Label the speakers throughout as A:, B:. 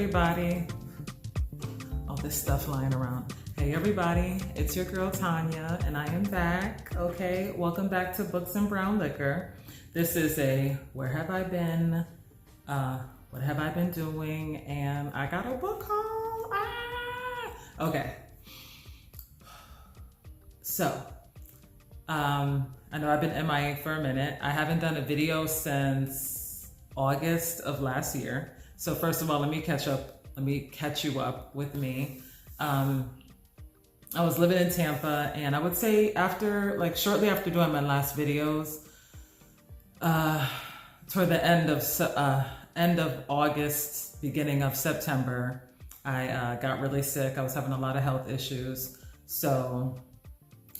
A: everybody. All this stuff lying around. Hey everybody, it's your girl Tanya and I am back. Okay, welcome back to Books and Brown Liquor. This is a where have I been, what have I been doing, and I got a book haul. Okay. So, I know I've been MIA for a minute. I haven't done a video since August of last year. So first of all, let me catch you up with me. I was living in Tampa, and I would say shortly after doing my last videos, toward the end of August, beginning of September, I got really sick. I was having a lot of health issues. So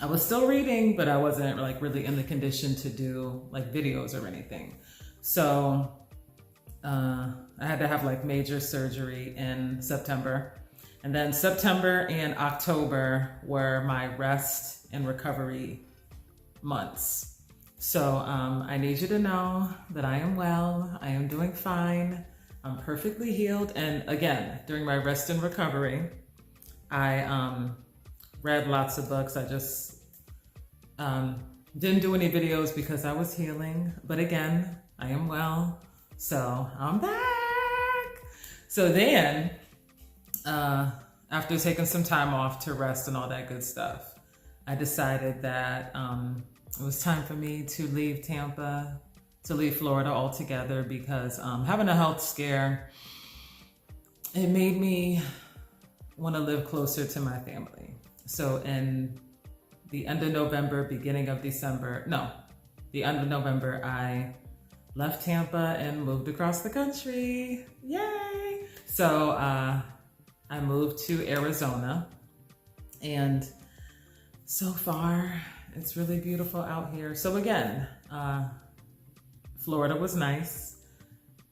A: I was still reading, but I wasn't really in the condition to do videos or anything. So I had to have major surgery in September. And then September and October were my rest and recovery months. So I need you to know that I am well, I am doing fine, I'm perfectly healed. And again, during my rest and recovery, I read lots of books. I just didn't do any videos because I was healing. But again, I am well, so I'm back. So then, after taking some time off to rest and all that good stuff, I decided that it was time for me to leave Tampa, to leave Florida altogether, because having a health scare, it made me want to live closer to my family. So in the end of November, beginning of December, the end of November, I left Tampa and moved across the country. Yay! So I moved to Arizona, and so far it's really beautiful out here. So again, Florida was nice.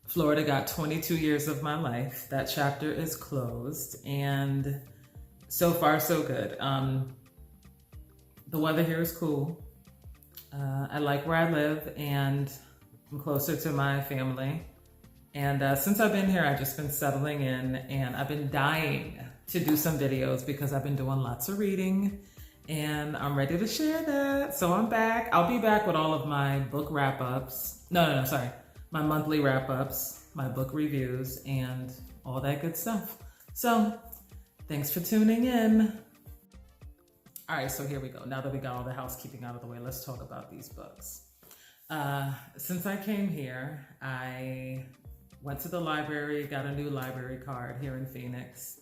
A: Florida got 22 years of my life. That chapter is closed, and so far so good. The weather here is cool. I like where I live, and I'm closer to my family. And since I've been here, I've just been settling in, and I've been dying to do some videos because I've been doing lots of reading, and I'm ready to share that. So I'm back. I'll be back with all of my book wrap-ups. My monthly wrap-ups, my book reviews, and all that good stuff. So thanks for tuning in. All right, so here we go. Now that we got all the housekeeping out of the way, let's talk about these books. Since I came here, I went to the library, got a new library card here in Phoenix,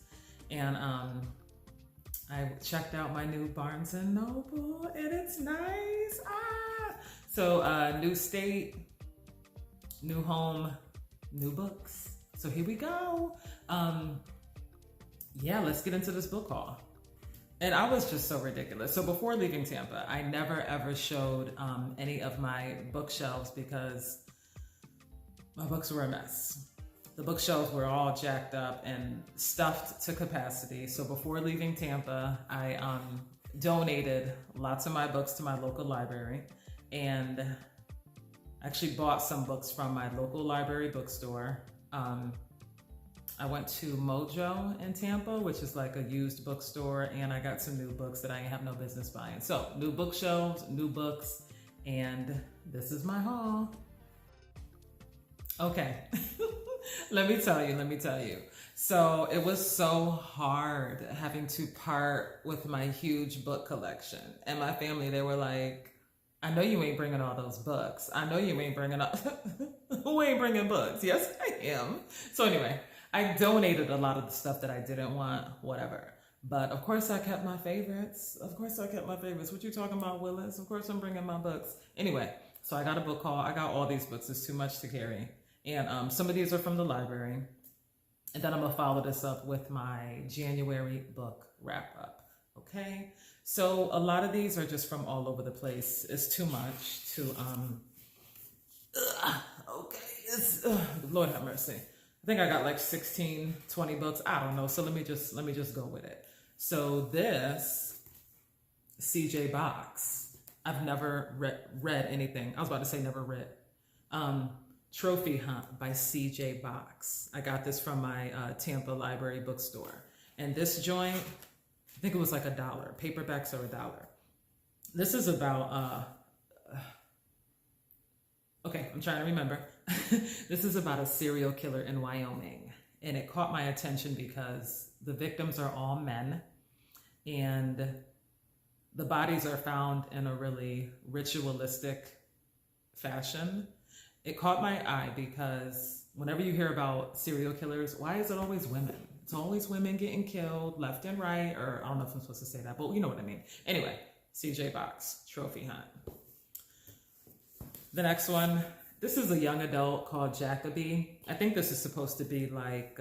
A: and I checked out my new Barnes & Noble, and it's nice. So new state, new home, new books. So here we go. Yeah, let's get into this book haul. And I was just so ridiculous. So before leaving Tampa, I never ever showed any of my bookshelves because my books were a mess. The bookshelves were all jacked up and stuffed to capacity. So before leaving Tampa, I donated lots of my books to my local library, and actually bought some books from my local library bookstore. I went to Mojo in Tampa, which is like a used bookstore, and I got some new books that I have no business buying. So new bookshelves, new books, and this is my haul. Okay, let me tell you. So it was so hard having to part with my huge book collection. And my family, they were like, I know you ain't bringing all those books. I know you ain't bringing who ain't bringing books? Yes, I am. So anyway, I donated a lot of the stuff that I didn't want, whatever. But of course I kept my favorites. What you talking about, Willis? Of course I'm bringing my books. Anyway, so I got a book haul. I got all these books. It's too much to carry. And some of these are from the library. And then I'm gonna follow this up with my January book wrap up. Okay? So a lot of these are just from all over the place. It's too much to, Lord have mercy. I think I got 16, 20 books. I don't know. So let me just go with it. So this CJ box, I've never read anything. I was about to say never read. Trophy Hunt by CJ Box. I got this from my Tampa library bookstore. And this joint, I think it was like $1. Paperbacks are $1. This is about, okay, I'm trying to remember. This is about a serial killer in Wyoming. And it caught my attention because the victims are all men. And the bodies are found in a really ritualistic fashion. It caught my eye because whenever you hear about serial killers, why is it always women? It's always women getting killed left and right, or I don't know if I'm supposed to say that, but you know what I mean. Anyway, CJ Box, Trophy Hunt. The next one, this is a young adult called Jacoby. I think this is supposed to be like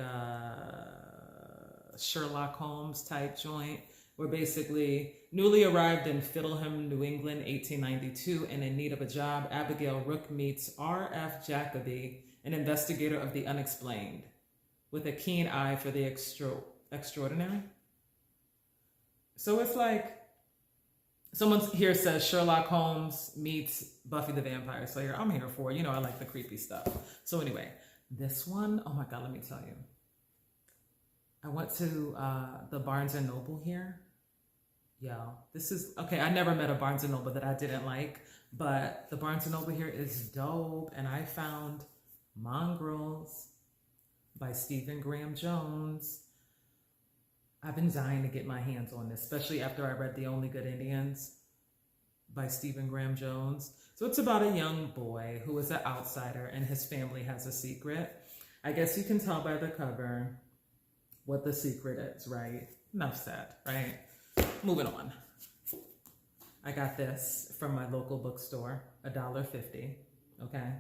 A: Sherlock Holmes type joint, where basically newly arrived in Fiddleham, New England, 1892, and in need of a job, Abigail Rook meets R.F. Jacoby, an investigator of the unexplained, with a keen eye for the extraordinary. So it's like, someone here says Sherlock Holmes meets Buffy the Vampire Slayer. I'm here for it. You know, I like the creepy stuff. So anyway, this one, oh my God, let me tell you. I went to the Barnes & Noble here. Yo, this is, okay, I never met a Barnes & Noble that I didn't like, but the Barnes & Noble here is dope. And I found Mongrels by Stephen Graham Jones. I've been dying to get my hands on this, especially after I read The Only Good Indians by Stephen Graham Jones. So it's about a young boy who is an outsider and his family has a secret. I guess you can tell by the cover what the secret is, right? Enough said, right? Moving on. I got this from my local bookstore, $1.50, okay?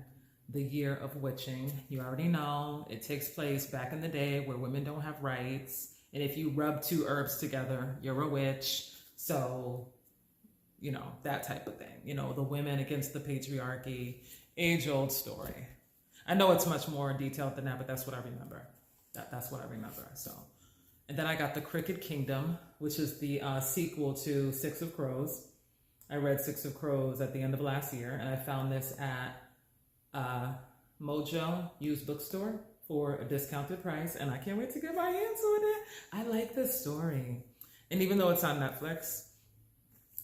A: The Year of Witching. You already know, it takes place back in the day where women don't have rights. And if you rub two herbs together, you're a witch. So, you know, that type of thing. You know, the women against the patriarchy, age-old story. I know it's much more detailed than that, but that's what I remember. That's what I remember. So, and then I got The Crooked Kingdom, which is the sequel to Six of Crows. I read Six of Crows at the end of last year, and I found this at Mojo used bookstore for a discounted price, and I can't wait to get my hands on it. I like this story. And even though it's on Netflix,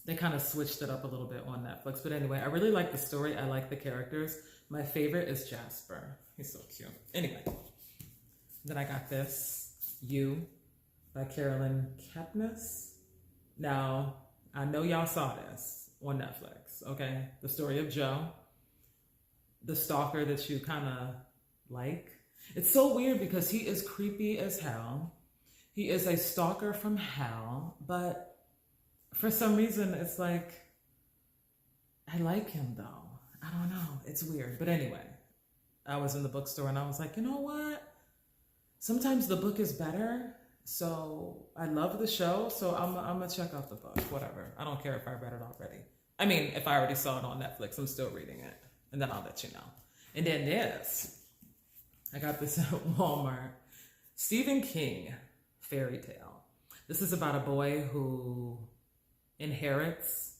A: they kind of switched it up a little bit on Netflix. But anyway, I really like the story. I like the characters. My favorite is Jasper. He's so cute. Anyway, then I got this, You by Carolyn Kepnes. Now, I know y'all saw this on Netflix, okay? The story of Joe, the stalker that you kind of like. It's so weird because he is creepy as hell. He is a stalker from hell, but for some reason it's like, I like him though. I don't know. It's weird. But anyway, I was in the bookstore and I was like, you know what? Sometimes the book is better. So I love the show. So I'm going to check out the book, whatever. I don't care if I read it already. I mean, if I already saw it on Netflix, I'm still reading it. And then I'll let you know. And then this, I got this at Walmart. Stephen King fairy tale. This is about a boy who inherits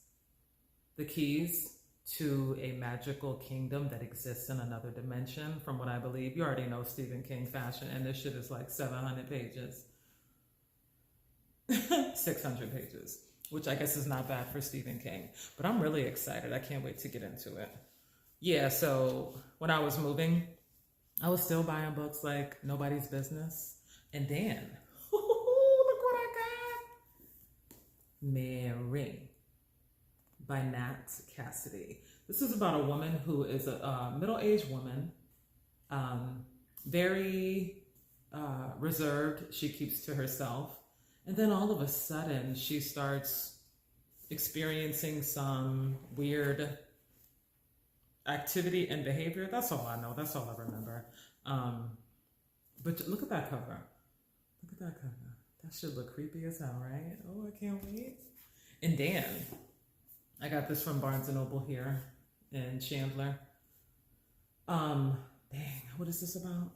A: the keys to a magical kingdom that exists in another dimension, from what I believe. You already know Stephen King fashion, and this shit is like 700 pages. 600 pages, which I guess is not bad for Stephen King. But I'm really excited. I can't wait to get into it. Yeah, so when I was moving, I was still buying books like nobody's business. And then, look what I got. Mary by Nat Cassidy. This is about a woman who is a middle-aged woman, very reserved. She keeps to herself. And then all of a sudden, she starts experiencing some weird activity and behavior. That's all I know. That's all I remember. But look at that cover. Look at that cover. That should look creepy as hell, right? Oh, I can't wait. And then, I got this from Barnes & Noble here in Chandler. Dang, what is this about?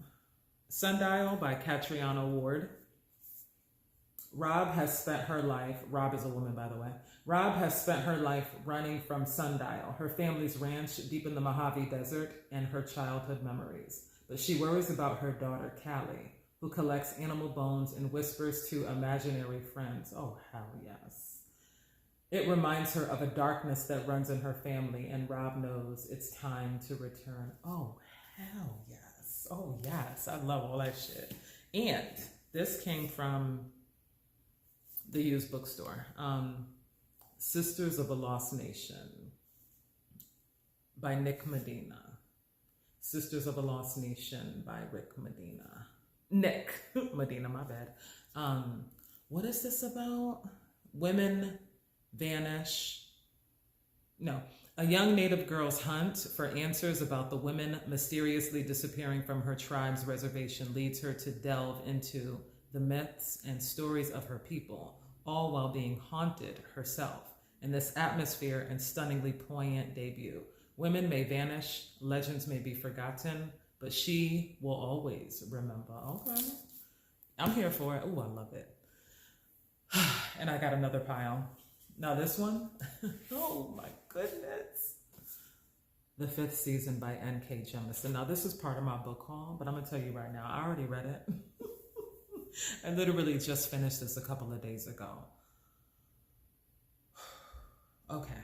A: Sundial by Catriona Ward. Rob has spent her life, Rob is a woman, by the way. Rob has spent her life running from Sundial, her family's ranch deep in the Mojave Desert, and her childhood memories. But she worries about her daughter, Callie, who collects animal bones and whispers to imaginary friends. Oh, hell yes. It reminds her of a darkness that runs in her family, and Rob knows it's time to return. Oh, hell yes. Oh, yes. I love all that shit. And this came from the used bookstore. Sisters of a Lost Nation by Nick Medina. Sisters of a Lost Nation by Nick Medina, my bad. What is this about? Women vanish. No. A young Native girl's hunt for answers about the women mysteriously disappearing from her tribe's reservation leads her to delve into the myths and stories of her people, all while being haunted herself in this atmosphere and stunningly poignant debut. Women may vanish, legends may be forgotten, but she will always remember. Okay. I'm here for it. Oh, I love it. And I got another pile. Now this one, oh my goodness. The Fifth Season by N.K. Jemisin. Now this is part of my book haul, but I'm gonna tell you right now, I already read it. I literally just finished this a couple of days ago. Okay,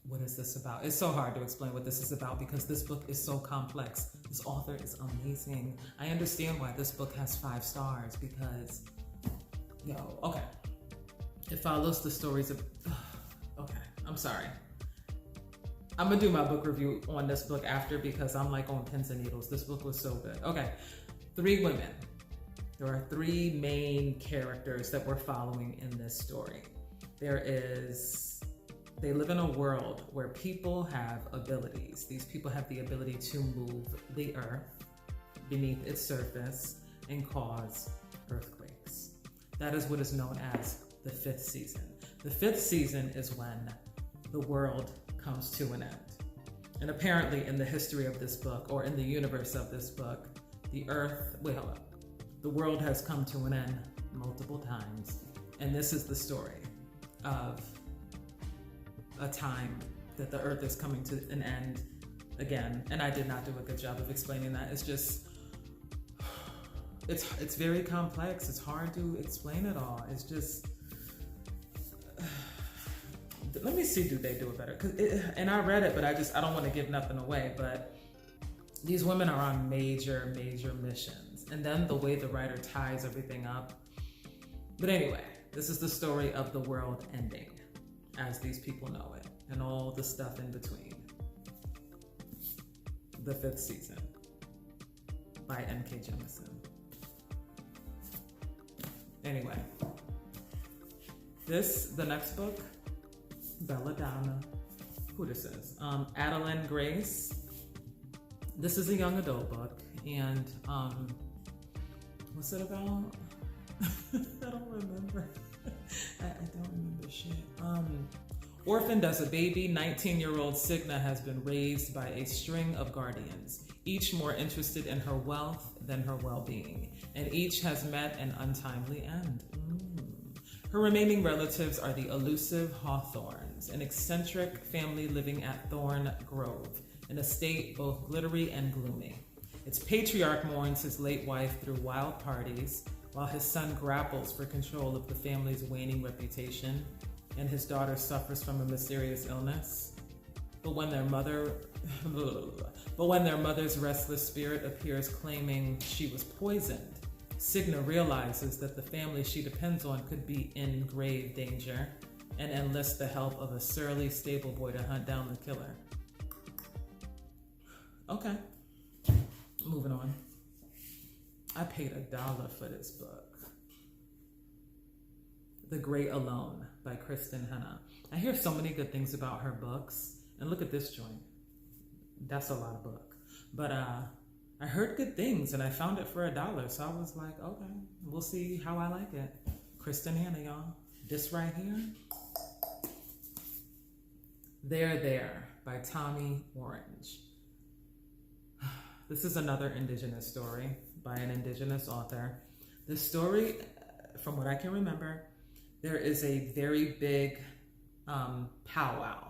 A: what is this about? It's so hard to explain what this is about because this book is so complex. This author is amazing. I understand why this book has 5 stars because, okay. It follows the stories of, okay, I'm sorry. I'm gonna do my book review on this book after because I'm like on pins and needles. This book was so good. Okay, 3 women. There are 3 main characters that we're following in this story. They live in a world where people have abilities. These people have the ability to move the earth beneath its surface and cause earthquakes. That is what is known as the 5th season. The 5th season is when the world comes to an end. And apparently in the history of this book, or in the universe of this book, the world has come to an end multiple times. And this is the story of a time that the earth is coming to an end again. And I did not do a good job of explaining that. It's just, it's very complex. It's hard to explain it all. It's just, let me see, do they do it better? And I read it, but I don't want to give nothing away, but these women are on major, major missions. And then the way the writer ties everything up. But anyway, this is the story of the world ending as these people know it and all the stuff in between. The 5th season by N.K. Jemisin. Anyway, the next book, Belladonna, who this is? Adeline Grace. This is a young adult book, and what's it about? I don't remember. I don't remember shit. Orphaned as a baby, 19-year-old Signa has been raised by a string of guardians, each more interested in her wealth than her well-being, and each has met an untimely end. Her remaining relatives are the elusive Hawthorns, an eccentric family living at Thorn Grove, an estate both glittery and gloomy. Its patriarch mourns his late wife through wild parties, while his son grapples for control of the family's waning reputation, and his daughter suffers from a mysterious illness. But when their mother's restless spirit appears claiming she was poisoned, Signa realizes that the family she depends on could be in grave danger and enlists the help of a surly stable boy to hunt down the killer. Okay, moving on. I paid $1 for this book. The Great Alone by Kristen Hanna. I hear so many good things about her books. And look at this joint. That's a lot of book. But I heard good things and I found it for $1. So I was like, okay, we'll see how I like it. Kristen Hanna, y'all. This right here. There by Tommy Orange. This is another Indigenous story by an Indigenous author. This story, from what I can remember, there is a very big powwow.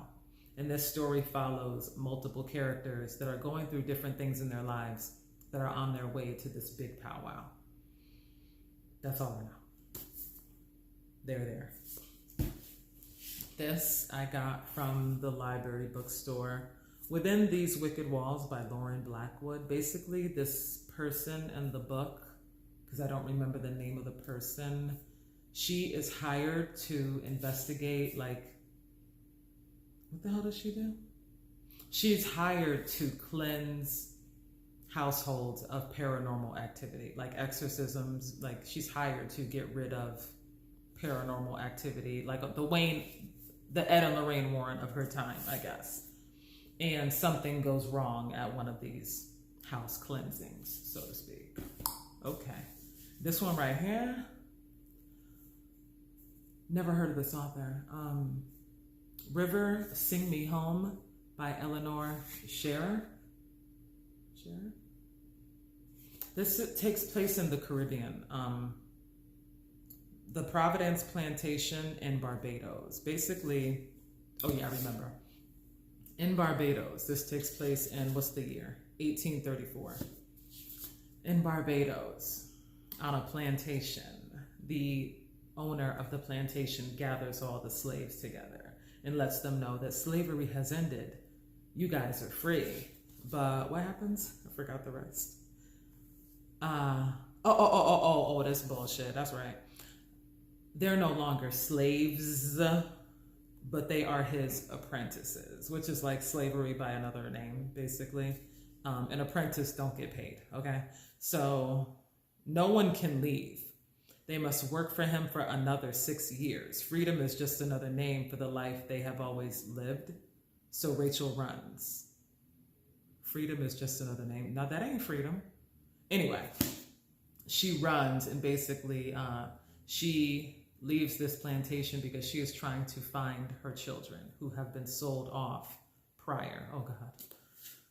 A: And this story follows multiple characters that are going through different things in their lives that are on their way to this big powwow. That's all I know. They're there. This I got from the library bookstore. Within These Wicked Walls by Lauren Blackwood. Basically, this person in the book, because I don't remember the name of the person, she is hired to investigate, like, what the hell does she do? She's hired to cleanse households of paranormal activity, like exorcisms. Like, she's hired to get rid of paranormal activity, like the Ed and Lorraine Warren of her time, I guess. And something goes wrong at one of these house cleansings, so to speak. Okay. This one right here, never heard of this author. River, Sing Me Home by Eleanor Scherer. This takes place in the Caribbean. The Providence Plantation in Barbados. Basically, oh yeah, I remember. In Barbados, this takes place in, what's the year? 1834. In Barbados, on a plantation, the owner of the plantation gathers all the slaves together and lets them know that slavery has ended. You guys are free. But what happens? I forgot the rest. That's bullshit. That's right. They're no longer slaves, but they are his apprentices, which is like slavery by another name, basically. An apprentice don't get paid, okay? So no one can leave. They must work for him for another 6 years. Freedom is just another name for the life they have always lived. So Rachel runs. Freedom is just another name. Now that ain't freedom. Anyway, she runs, and basically she leaves this plantation because she is trying to find her children who have been sold off prior. Oh God.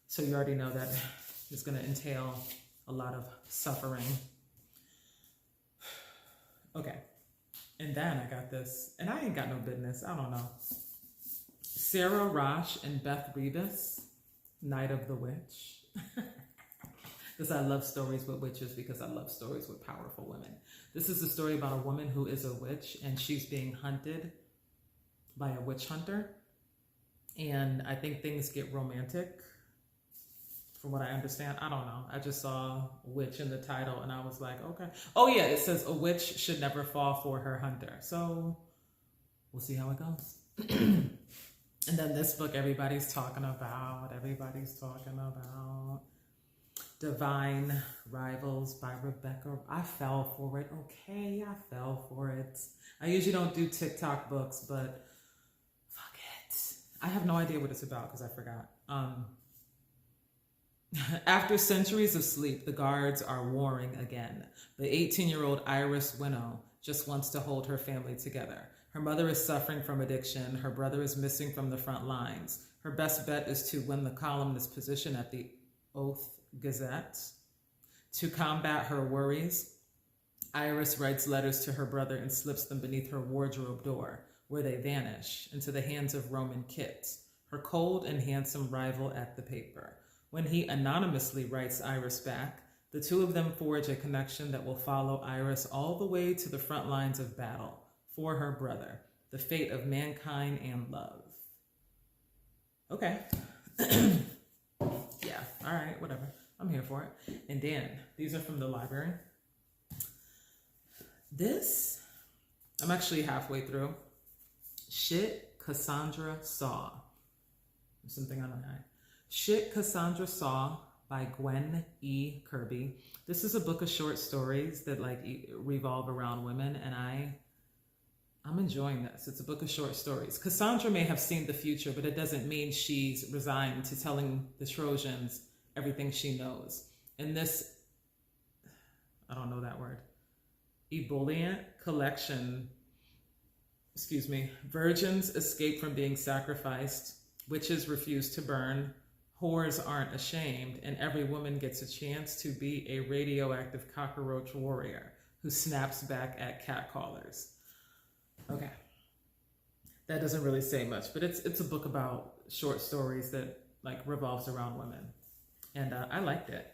A: So you already know that it's going to entail a lot of suffering. Okay. And then I got this, and I ain't got no business. I don't know. Sarah Rosh and Beth Rebus, Night of the Witch. Because I love stories with witches, because I love stories with powerful women. This is a story about a woman who is a witch, and she's being hunted by a witch hunter. And I think things get romantic, from what I understand. I don't know. I just saw witch in the title, and I was like, okay. Oh yeah, it says a witch should never fall for her hunter. So we'll see how it goes. And then this book everybody's talking about. Divine Rivals by Rebecca. I fell for it. Okay, I fell for it. I usually don't do TikTok books, but fuck it. I have no idea what it's about because I forgot. After centuries of sleep, the guards are warring again. The 18-year-old Iris Winnow just wants to hold her family together. Her mother is suffering from addiction. Her brother is missing from the front lines. Her best bet is to win the columnist position at the Oath Gazette. To combat her worries, Iris writes letters to her brother and slips them beneath her wardrobe door, where they vanish into the hands of Roman Kit, her cold and handsome rival at the paper. When he anonymously writes Iris back, the two of them forge a connection that will follow Iris all the way to the front lines of battle for her brother, the fate of mankind and love. Okay. Yeah, all right, whatever. I'm here for it. And then, these are from the library. This, I'm actually halfway through. Shit Cassandra Saw. There's something on my eye. Shit Cassandra Saw by Gwen E. Kirby. This is a book of short stories that revolve around women, and I'm enjoying this. It's a book of short stories. Cassandra may have seen the future, but it doesn't mean she's resigned to telling the Trojans everything she knows. In this, I don't know that word, ebullient collection, virgins escape from being sacrificed, witches refuse to burn, whores aren't ashamed, and every woman gets a chance to be a radioactive cockroach warrior. who snaps back at catcallers. Okay. That doesn't really say much, but it's a book about short stories that like revolves around women. And I liked it.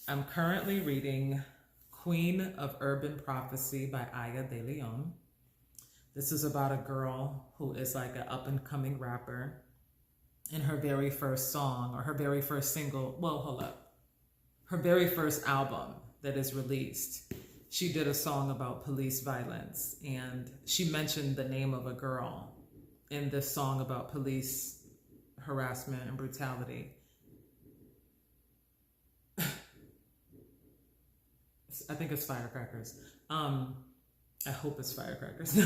A: I'm currently reading Queen of Urban Prophecy by Aya de Leon. This is about a girl who is like an up and coming rapper. In her very first song, or her very first single, well, hold up. Her very first album that is released, she did a song about police violence, and she mentioned the name of a girl in this song about police harassment and brutality. I think it's firecrackers. I hope it's firecrackers.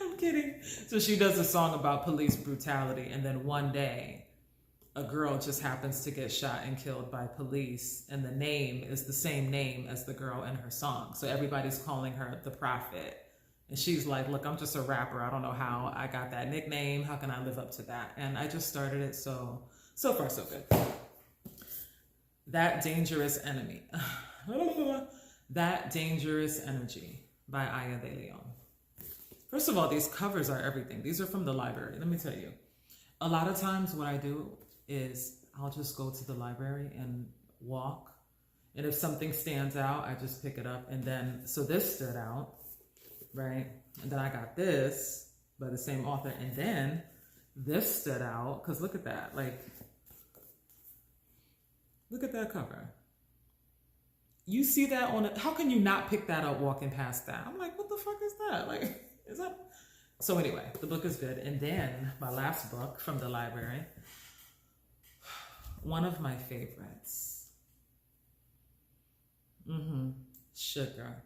A: I'm kidding. So she does a song about police brutality, and then one day a girl just happens to get shot and killed by police, and the name is the same name as the girl in her song. So everybody's calling her the Prophet. And she's like, look, I'm just a rapper. I don't know how I got that nickname. How can I live up to that? And I just started it, so far so good. That Dangerous Enemy. That Dangerous Energy by Aya de Leon. First of all, these covers are everything. These are from the library. Let me tell you. A lot of times what I do is I'll just go to the library and walk. And if something stands out, I just pick it up. And then, so this stood out, right? And then I got this by the same author. And then this stood out, because look at that. Like, look at that cover. You see that on it? How can you not pick that up walking past that? I'm like, what the fuck is that? Like, is that? So anyway, the book is good. And then my last book from the library, one of my favorites, Sugar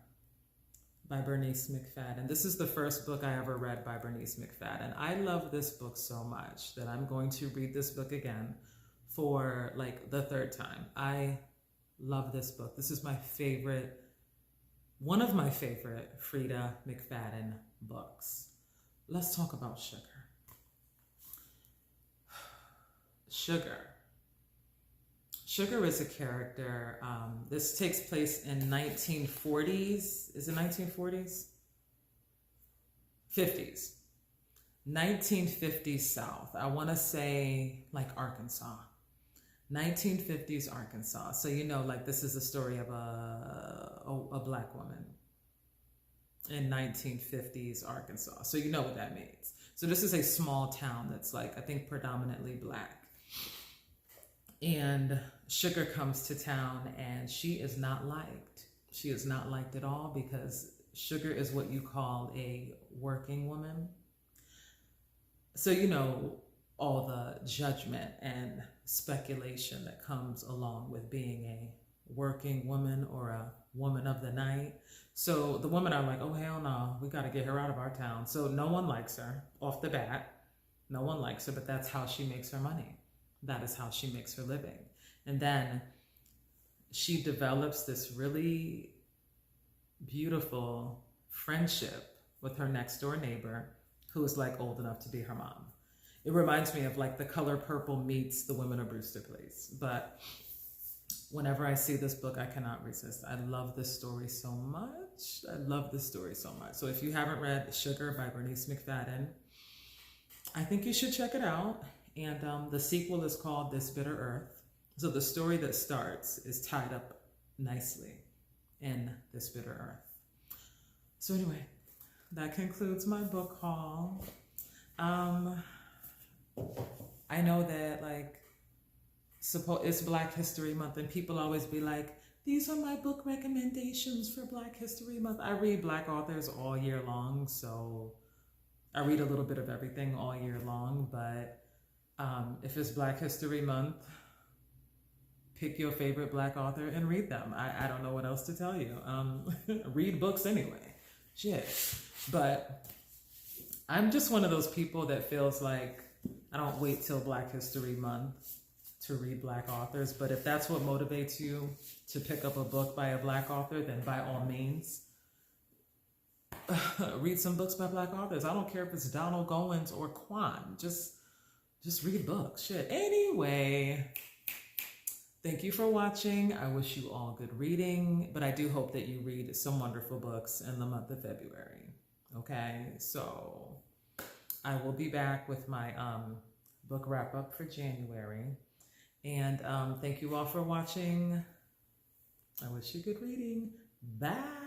A: by Bernice McFadden. This is the first book I ever read by Bernice McFadden. I love this book so much that I'm going to read this book again for like the third time. I love this book. This is my favorite, one of my favorite Frida McFadden books. Let's talk about Sugar. Sugar is a character. This takes place in 1940s. Is it 1940s? 50s. 1950s South. I want to say like Arkansas. 1950s Arkansas. So you know, like this is a story of a black woman in 1950s Arkansas. So you know what that means. So this is a small town that's like, I think predominantly black. And Sugar comes to town and she is not liked. She is not liked at all because Sugar is what you call a working woman. So you know, all the judgment and speculation that comes along with being a working woman or a woman of the night. So the women are like, oh, hell no, we got to get her out of our town. So no one likes her off the bat. No one likes her, but that's how she makes her money. That is how she makes her living. And then she develops this really beautiful friendship with her next door neighbor who is like old enough to be her mom. It reminds me of like The Color Purple meets The Women of Brewster Place. But whenever I see this book, I cannot resist. I love this story so much. I love this story so much. So if you haven't read Sugar by Bernice McFadden, I think you should check it out. And the sequel is called This Bitter Earth. So the story that starts is tied up nicely in This Bitter Earth. So anyway, that concludes my book haul. I know that like it's Black History Month and people always be like, these are my book recommendations for Black History Month. I read Black authors all year long, so I read a little bit of everything all year long, but if it's Black History Month, pick your favorite Black author and read them. I don't know what else to tell you. Read books anyway. Shit. But I'm just one of those people that feels like I don't wait till Black History Month to read Black authors. But if that's what motivates you to pick up a book by a Black author, then by all means, read some books by Black authors. I don't care if it's Donald Goins or Quan. Just read books. Shit. Anyway, Thank you for watching. I wish you all good reading, but I do hope that you read some wonderful books in the month of February. Okay, so I will be back with my book wrap up for January. And thank you all for watching. I wish you good reading. Bye.